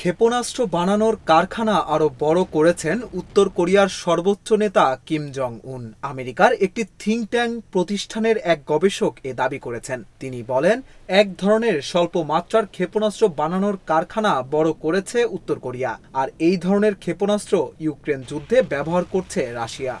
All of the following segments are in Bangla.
ক্ষেপণাস্ত্র বানানোর কারখানা আরো বড় করেছেন উত্তর কোরিয়ার সর্বোচ্চ নেতা কিম জং উন। আমেরিকার একটি থিঙ্ক ট্যাঙ্ক প্রতিষ্ঠানের এক গবেষক এ দাবি করেছেন। তিনি বলেন, এক ধরনের স্বল্প মাত্রার ক্ষেপণাস্ত্র বানানোর কারখানা বড় করেছে উত্তর কোরিয়া, আর এই ধরনের ক্ষেপণাস্ত্র ইউক্রেন যুদ্ধে ব্যবহার করছে রাশিয়া।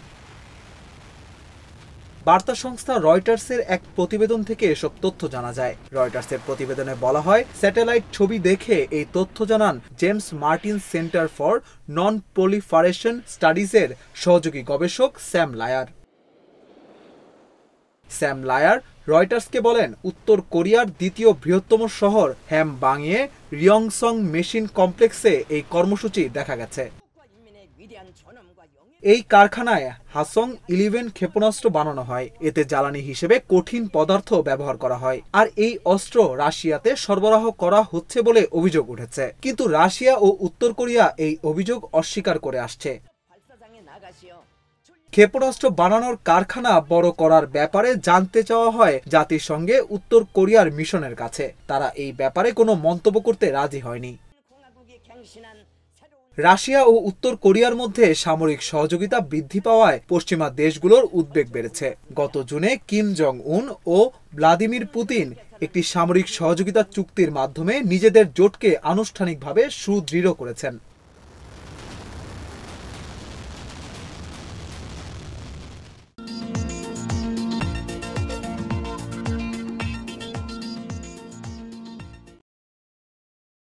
বার্তা সংস্থা রয়টার্সের এক প্রতিবেদন থেকে এসব তথ্য জানা যায়। রয়টার্সের প্রতিবেদনে বলা হয়, স্যাটেলাইট ছবি দেখে এই তথ্য জানান James Martin Center for Non Proliferation স্টাডিজের সহযোগী গবেষক স্যাম লায়ার রয়টার্সকে বলেন, উত্তর কোরিয়ার দ্বিতীয় বৃহত্তম শহর হ্যামবাংয়ে রিয়ংসং মেশিন কমপ্লেক্সে এই কর্মসূচি দেখা গেছে। এই কারখানায় হাসং-11 ক্ষেপণাস্ত্র বানানো হয়। এতে জ্বালানি হিসেবে কঠিন পদার্থ ব্যবহার করা হয়, আর এই অস্ত্র রাশিয়াতে সরবরাহ করা হচ্ছে বলে অভিযোগ উঠেছে। কিন্তু রাশিয়া ও উত্তর কোরিয়া এই অভিযোগ অস্বীকার করে আসছে। ক্ষেপণাস্ত্র বানানোর কারখানা বড় করার ব্যাপারে জানতে চাওয়া হয় জাতিসংঘে উত্তর কোরিয়ার মিশনের কাছে। তারা এই ব্যাপারে কোনো মন্তব্য করতে রাজি হয়নি। রাশিয়া ও উত্তর কোরিয়ার মধ্যে সামরিক সহযোগিতা বৃদ্ধি পাওয়ায় পশ্চিমা দেশগুলোর উদ্বেগ বেড়েছে। গত জুনে কিম জং উন ও ভ্লাদিমির পুতিন একটি সামরিক সহযোগিতা চুক্তির মাধ্যমে নিজেদের জোটকে আনুষ্ঠানিকভাবে সুদৃঢ় করেছেন।